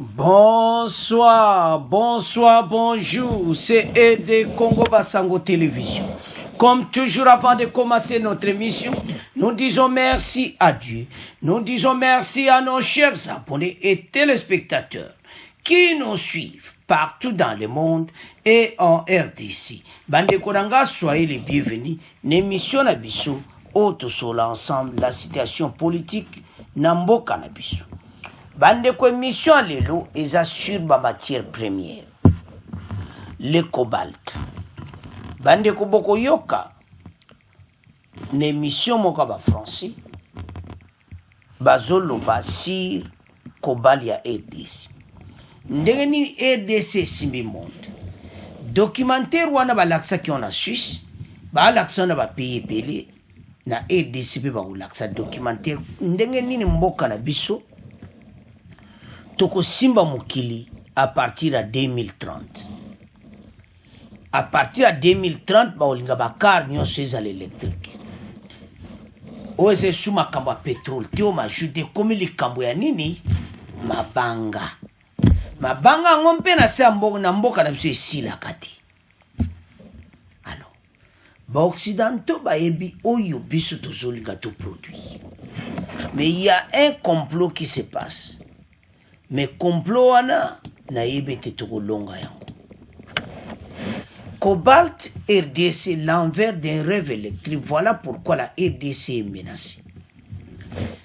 Bonsoir, bonsoir, bonjour, c'est ED Congo Basango Télévision. Comme toujours avant de commencer notre émission, nous disons merci à Dieu. Nous disons merci à nos chers abonnés et téléspectateurs qui nous suivent partout dans le monde et en RDC. Bande Koranga, soyez les bienvenus. L'émission Nabiso, autre sur l'ensemble, la situation politique, Namboka Nabiso. Bande ko émission lelo eza sur ma matière première le cobalt. Bande ko boko yoka ne émission moka ba français bazolo ba sur cobalt ya RDC. Ndenge ni RDC simbi monde. Documentaire wana ba laksa ki on a Suisse, ba laksa na ba pays belé na RDC ba laksa documentaire ndenge ni mboka na biso. Toko Simba Mukili à partir de 2030. À partir de 2030, baolinga bakar nyo seza l'électrique. Oze suma kamba pétrole, teo ma jude komi likambo ya nini mabanga. Mabanga ngompe na se ambo na mboka na biso sila kati. Alors, ba occidentaux ba ebi oyo biso tozolinga to produit. Mais il y a un complot qui se passe. Mais complot wana na yebete toko longa yango. Cobalt RDC, l'envers d'un rêve électrique. Voilà pourquoi la RDC est menacée.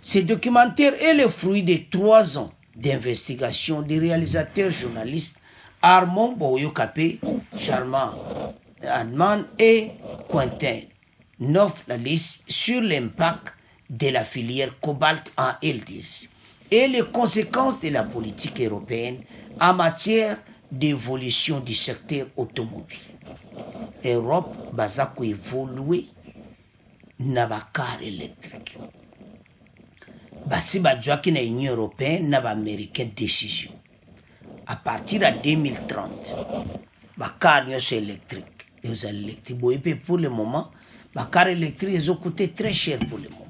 Ce documentaire est le fruit de 3 ans d'investigation des réalisateurs journalistes Armand Boyokape, Charmant Adman et Quentin Neuf la liste sur l'impact de la filière cobalt en RDC et les conséquences de la politique européenne en matière d'évolution du secteur automobile. Europe bazako évoluer na bakar électrique. Basi badjwa ki na Union européenne na ba américaine décision. À partir de 2030, bakar nyos électrique. Et aux électriques, pour le moment, bakar électrique ils ont coûté très cher pour le moment.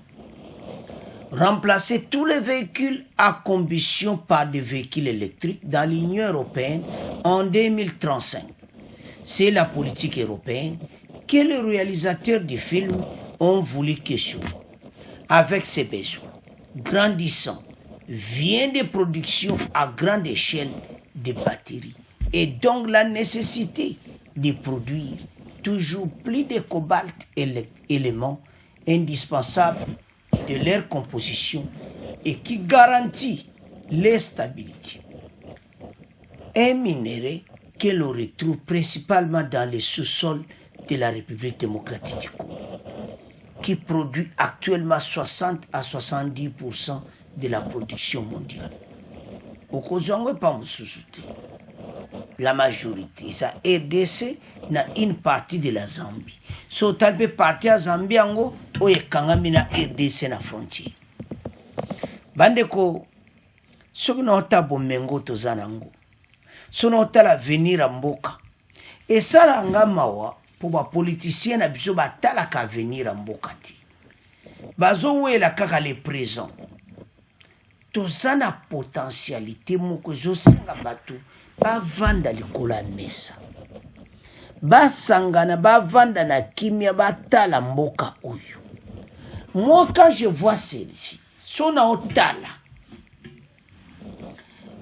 Remplacer tous les véhicules à combustion par des véhicules électriques dans l'Union européenne en 2035. C'est la politique européenne que les réalisateurs du film ont voulu questionner. Avec ces besoins grandissants, vient des productions à grande échelle de batteries et donc la nécessité de produire toujours plus de cobalt éléments indispensables de leur composition et qui garantit leur stabilité. Un minerai que l'on retrouve principalement dans les sous-sols de la République démocratique du Congo, qui produit actuellement 60 à 70% de la production mondiale. Au Kozongo, pas la majorité, ça RDC na une partie de la Zambie. So talbe partie à Zambie ango o ekangami na RDC na frontière. Bandeko soki na ota bomengo tozanango. So na ota l'avenir a mboka. Et ça la ngamawa pour ba politicien na biso batala ka avenir a mboka ti. Bazo wela kaka le présent. Tozana potentialité moko zo singa batu ba vanda likola mesa. Ba sangana ba vanda na kimia ba tala mboka oyo. Moi quand je vois celle-ci, son otala.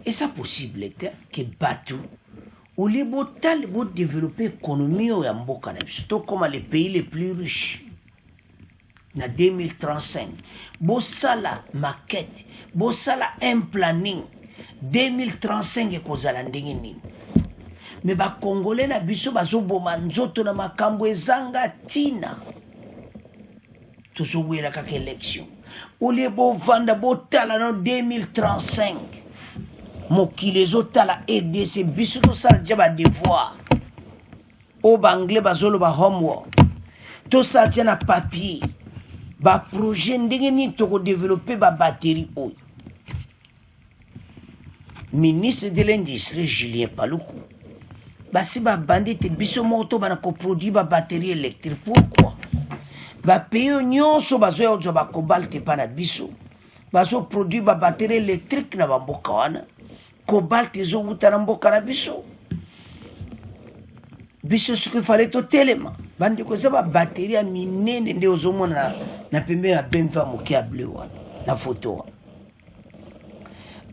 Et ça possible était que batu ou les botal vont développer l'économie ya mboka na surtout comme les pays les plus riches. Na 2035, bosala maquette, bosala un planning 2035 ekozala ndenge nini. Mais ba congolais na biso bazoboma nzoto na makambo ezanga tina. Tozowela kaka élection. Ole bo vanda botala na 2035. Mokili ezotala RDC biso tosala dia ba devoir. O banglais bazolo ba homework. Tosala dia na papier. Ba projet ndenge nini toko développer ba batterie oyo. Ministre de l'Industrie Julien Paluku. Basi ba bandite biso moto bana ko produire ba batterie électrique. Pourquoi? Ba pays nyonso bazo ya ba cobalt pa na biso. Bazo produire ba batterie électrique na ba mboka wana. cobalt ezowuta na mboka na biso. Biso soki fale totelema bandeko eza babateri ya minene nde ozomona na pembe ya BMW moke ya bleu wana na photo wana.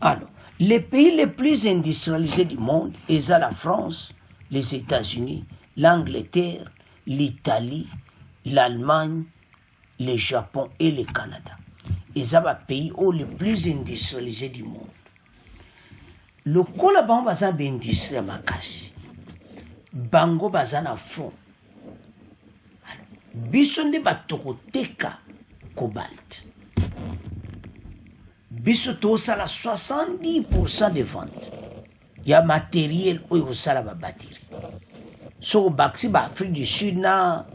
Alors, les pays les plus industrialisés du monde eza la France, les États-Unis, l'Angleterre, l'Italie, l'Allemagne, le Japon et le Canada. Eza ba pays les plus industrialisés du monde. Lokola bango baza ba industrie makasi. Bango baza na fond. Biso nde batokoteka cobalt. Biso tosala 70% de ventes. Ya matériel oyo osala ba batterie. So baxi ba Afrique du Sud na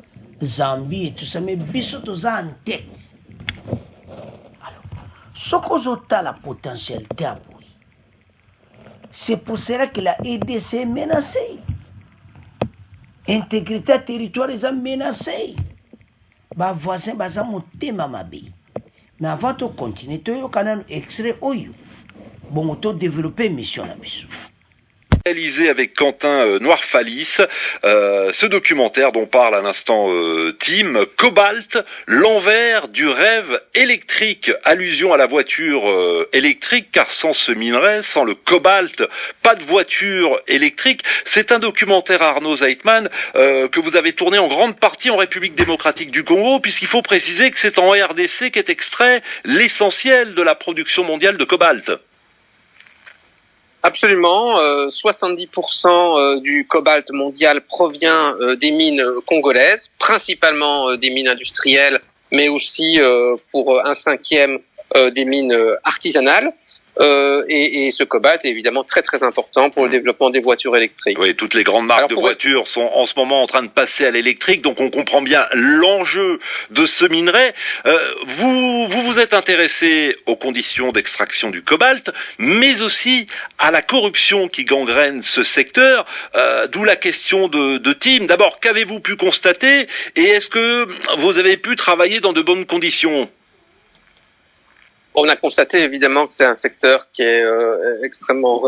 Zambie et tout ça, mais biso toza en tête. Alors, soko zota la potentialité à bout. C'est pour cela que la EDC est menacée. Intégrité territoire est menacée. Ba voisin baza motema mabe. Mais avant de continuer, tu as un extrait oyo. Bon, tu développer mission la biso. Réalisé avec Quentin Noirfalis, ce documentaire dont parle à l'instant Tim, Cobalt, l'envers du rêve électrique, allusion à la voiture électrique, car sans ce minerai, sans le cobalt, pas de voiture électrique. C'est un documentaire, Arnaud Zeitman, que vous avez tourné en grande partie en République démocratique du Congo, puisqu'il faut préciser que c'est en RDC qu'est extrait l'essentiel de la production mondiale de cobalt. Absolument, 70% du cobalt mondial provient des mines congolaises, principalement des mines industrielles, mais aussi pour 1/5 des mines artisanales. Et ce cobalt est évidemment très très important pour le développement des voitures électriques. Oui, toutes les grandes marques de voitures sont en ce moment en train de passer à l'électrique, donc on comprend bien l'enjeu de ce minerai. Vous êtes intéressé aux conditions d'extraction du cobalt, mais aussi à la corruption qui gangrène ce secteur, d'où la question de Tim. D'abord, qu'avez-vous pu constater et est-ce que vous avez pu travailler dans de bonnes conditions ? On a constaté évidemment que c'est un secteur qui est extrêmement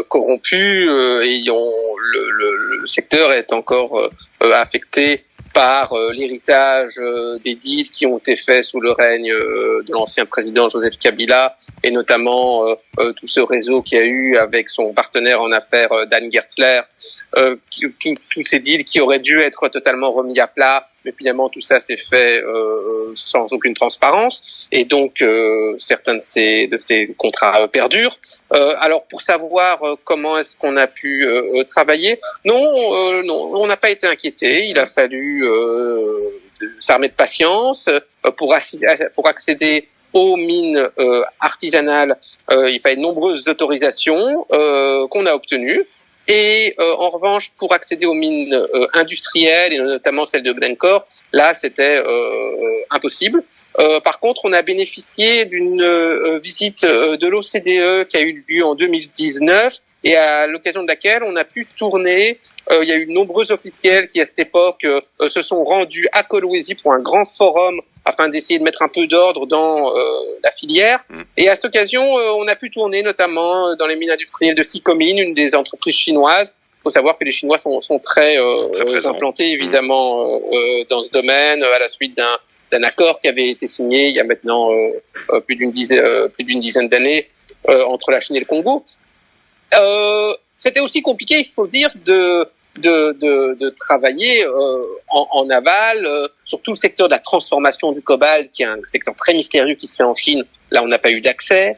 corrompu et le secteur est encore affecté par l'héritage des deals qui ont été faits sous le règne de l'ancien président Joseph Kabila et notamment tout ce réseau qu'il y a eu avec son partenaire en affaires Dan Gertler, tous ces deals qui auraient dû être totalement remis à plat. Mais finalement, tout ça s'est fait sans aucune transparence, et donc certains de ces contrats perdurent. Alors, pour savoir comment est-ce qu'on a pu travailler, non, on n'a pas été inquiété. Il a fallu s'armer de patience pour accéder aux mines artisanales. Il fallait de nombreuses autorisations qu'on a obtenues. Et en revanche, pour accéder aux mines industrielles, et notamment celles de Glencore, là, c'était impossible. Par contre, on a bénéficié d'une visite de l'OCDE qui a eu lieu en 2019, et à l'occasion de laquelle on a pu tourner. Il y a eu de nombreux officiels qui, à cette époque, se sont rendus à Kolwezi pour un grand forum afin d'essayer de mettre un peu d'ordre dans la filière. Et à cette occasion, on a pu tourner notamment dans les mines industrielles de Sicomine, une des entreprises chinoises. Il faut savoir que les Chinois sont très implantés, évidemment, dans ce domaine, à la suite d'un accord qui avait été signé il y a maintenant plus d'une dizaine d'années entre la Chine et le Congo. C'était aussi compliqué, il faut dire, de travailler en aval sur tout le secteur de la transformation du cobalt, qui est un secteur très mystérieux qui se fait en Chine. Là, on n'a pas eu d'accès.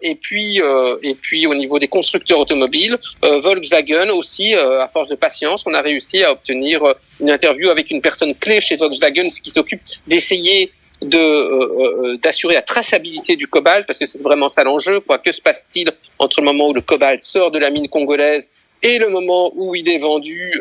Et puis au niveau des constructeurs automobiles, Volkswagen aussi, à force de patience, on a réussi à obtenir une interview avec une personne clé chez Volkswagen qui s'occupe d'essayer d'assurer la traçabilité du cobalt, parce que c'est vraiment ça l'enjeu, quoi. Que se passe-t-il entre le moment où le cobalt sort de la mine congolaise et le moment où il est vendu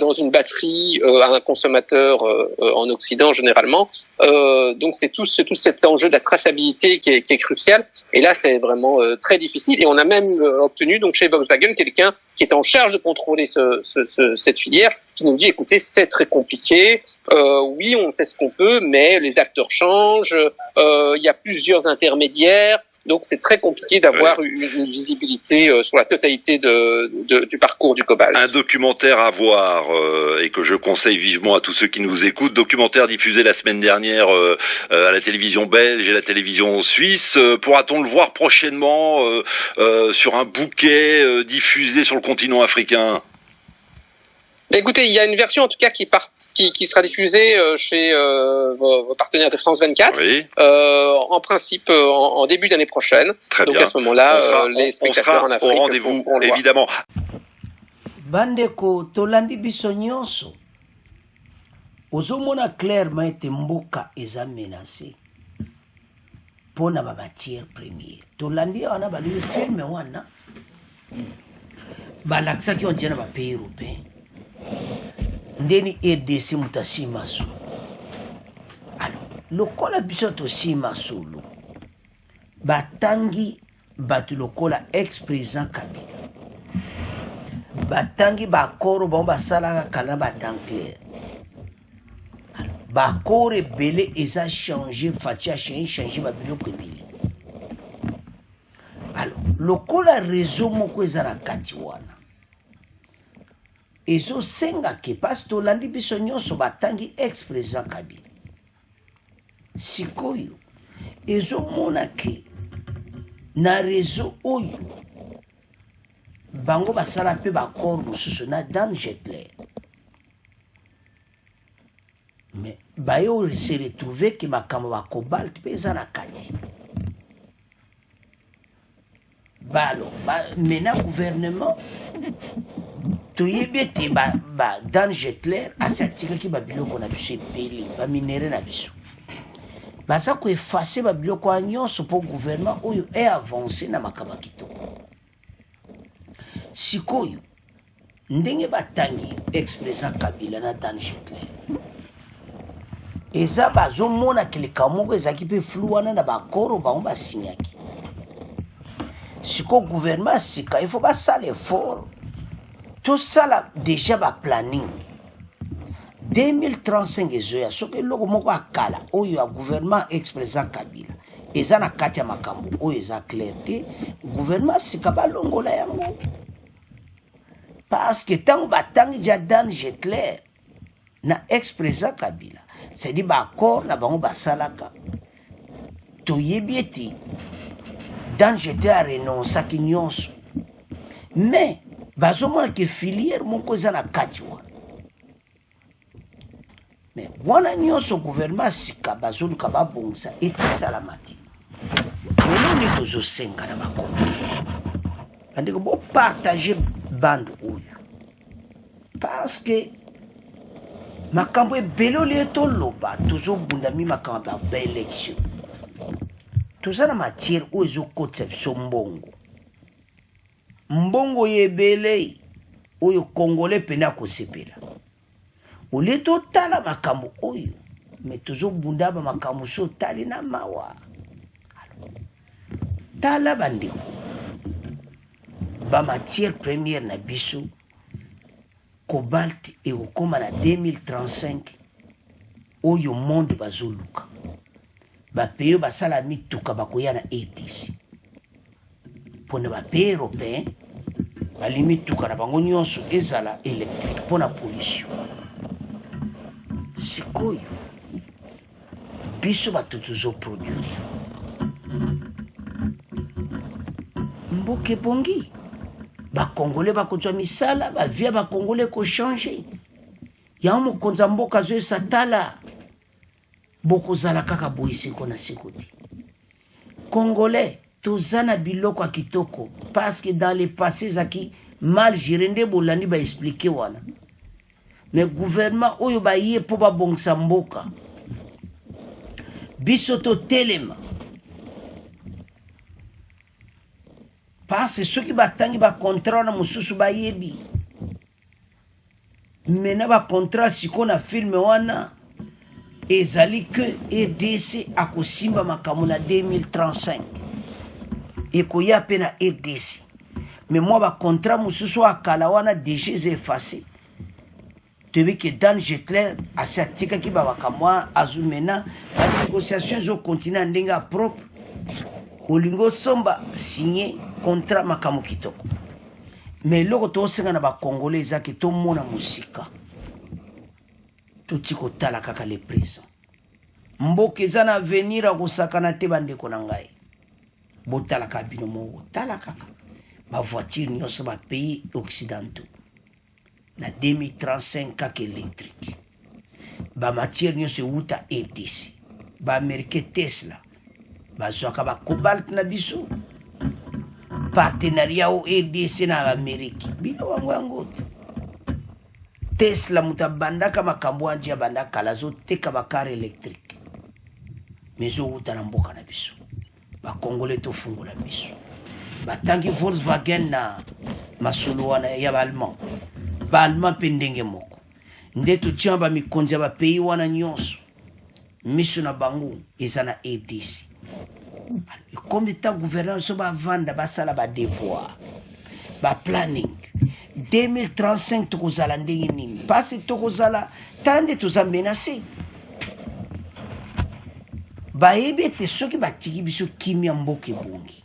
dans une batterie à un consommateur en Occident généralement. Donc c'est tout cet enjeu de la traçabilité qui est crucial. Et là, c'est vraiment très difficile. Et on a même obtenu donc chez Volkswagen quelqu'un qui est en charge de contrôler cette filière, qui nous dit, écoutez, c'est très compliqué. Oui, on fait ce qu'on peut, mais les acteurs changent. Il y a plusieurs intermédiaires. Donc c'est très compliqué d'avoir une visibilité sur la totalité du parcours du cobalt. Un documentaire à voir et que je conseille vivement à tous ceux qui nous écoutent. Documentaire diffusé la semaine dernière à la télévision belge et la télévision suisse. Pourra-t-on le voir prochainement sur un bouquet diffusé sur le continent africain? Écoutez, il y a une version en tout cas qui sera diffusée chez vos partenaires de France 24, oui. En principe en début d'année prochaine. Très Donc bien. à ce moment-là, les spectateurs en Afrique au rendez-vous, pourront le voir. évidemment. Bandeko tolandi biso nyonso ozomona clairement ete mboka eza menacé mpona bamatière première tolandi wana balobi filme wana balakisaki ontia na bapays européen ndeni RDC moto asima solo. Alors lokola biso tosima solo batangi bato lokola ex-président Kabila batangi bakoro bango basalaka kala badanclaire bakoro ebele eza change faci achange babiloko ebele. Alors lokola réseau moko eza na kati wana ezosenga ke pasi tolandi biso nyonso batangi ex-président Kabila sikoyo ezomona ke na réseau oyo bango basala mpe bakor mosusu na Dan Jetler mais bayo se retrouve ke makambo bakobalt mpe eza na kati balo mena gouvernement toyebi ete Dan Jetler asi atikaki babiloko na biso ebele baminere na biso baza koefase babiloko ya nyonso mpo gouvernement oyo eavance na makambo ya kitoko. Sikoyo ndenge batangi ex-président Kabila na Dan Jetler eza bazomona keleka moko ezalaki mpe flou wana na bakoro bango basinyaki. Sikoyo gouvernement sika il faut basala effort tosala déjà baplanning 2035 ezoya soki eloko moko akala oyo ya gouvernement ex-président Kabila eza na kati ya makambo oyo eza clair te gouvernement sika balongola yango parce que ntango batangi ja Dan Jetler na ex-président Kabila c'est-à-dire baaccord na bango basalaka toyebi ete Dan Jetler arenonsaki nyonso mais bazomona ke filière moko eza na kati wana mais wana nyonso gouvernement sika bazoluka babongisa ete esalama te eloni tozosenga na bakongo bandeko bopartage bande oyo parce que makambo ebele olie toloba tozobundami makambo ya baélection toza na matière oyo ezokotisa biso mbongo oyo ebele oyo congolais pene akosepela olie totala makambo oyo me tozobunda bamakambo so otali na mawa tala bandeko bamatière première na biso cobalt ekokoma na 2035 oyo monde bazoluka bapays oyo basala mituka bakoya na RDC mpona bapays européen bali mituka na bango nyonso ezala électrique mpona pollution. Sikoyo biso bato tozoproduire mboka ebongi bakongole bakozwa misala bavia bakongole ekochange yango mokonzi ya mboka azoyesa tala bokozala kaka boye seko na seko te congolais toza na biloko ya kitoko parce que dans le passé ezaki mal géré nde bolandi baexplike wana mais gouvernement oyo baye mpo babongisa mboka biso totelema parce soki batangi bacontrat wana mosusu bayebi mena bacontrat siko na filme wana ezali ke RDC akosimba makambo na 2035 ekoya mpe na RDC mais mwa bacontrat mosusu akala wana deja eza efase toyebi ke Dan Jetler asi atikaki bamakambo wana azumena banégociation ezokontinue ya ndenge ya propre olingo somba signé contrat makambo kitoko mais loko tosenga na bakongolais ezaki tomona musika toti kotala kaka le présent mboka eza na avenir akosakana te bandeko na ngai botalaka bino moko tala kaka bavoiture nyonso bapays occidentaux na 2035 kaka électrique bamatière nyonso euta RDC baaméricain Tesla bazwaka bacobalt na biso partenariat au RDC na Amérique bino wango yango te Tesla mutu abandaka makambo anje abandaka kala azoteka bakare électrique mais ezouta na mboka na biso bakongolais tofungola miso batangi Volkswagen na masolo wana ya baallemand baallemand mpe ndenge moko nde totia bamikonzi ya bapays wana nyonso miso na bango eza na RDC comme ta gouvernance so bavanda basala badevoir baplanning 2035 tokozala ndenge nini parce tokozala tala nde toza menacé bayebi ete soki batiki biso kimia mboka ebongi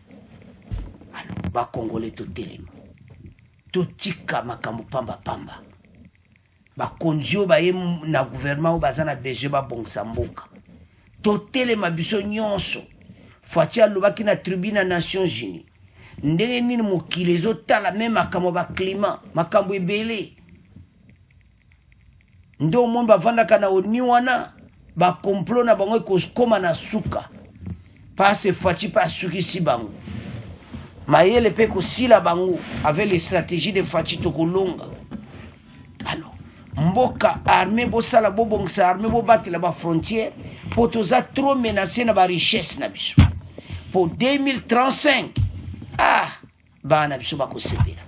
alors bakongolais totelema totika makambo pamba bakonzi oyo baye na gouvernement oyo baza na besoin babongisa mboka totelema biso nyonso fati alobaki na tribune ya Nations Unies ndenge nini mokili ezotala me makambo baclimat makambo ebele nde omoni bavandaka na oni wana bakomplot na bango ekokoma na suka pase fati mpe asukisi bango mayele mpe kosila bango avec les stratégies de fati tokolonga alors mboka armée bosala bobongisa armée bobatela bafrontière po toza trop menacé na barichesse na biso pour 2035 bana biso bakosepela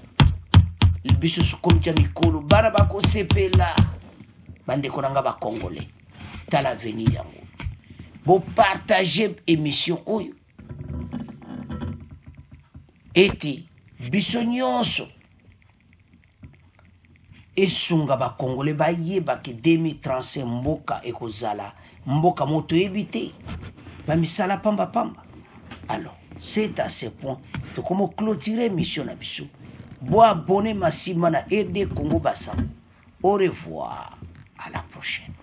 biso sukomiti ya mikolo bana bakosepela bandeko na nga bakongolais tala avenir yango bopartage émission oyo ete biso nyonso esunga bakongolais bayeba ke 2035 mboka ekozala mboka moto yebi te bamisala pamba alors c'est à ce point de comment clôturer mission na biso bo abonner massivement na RD Congo Bassam. Au revoir, à la prochaine.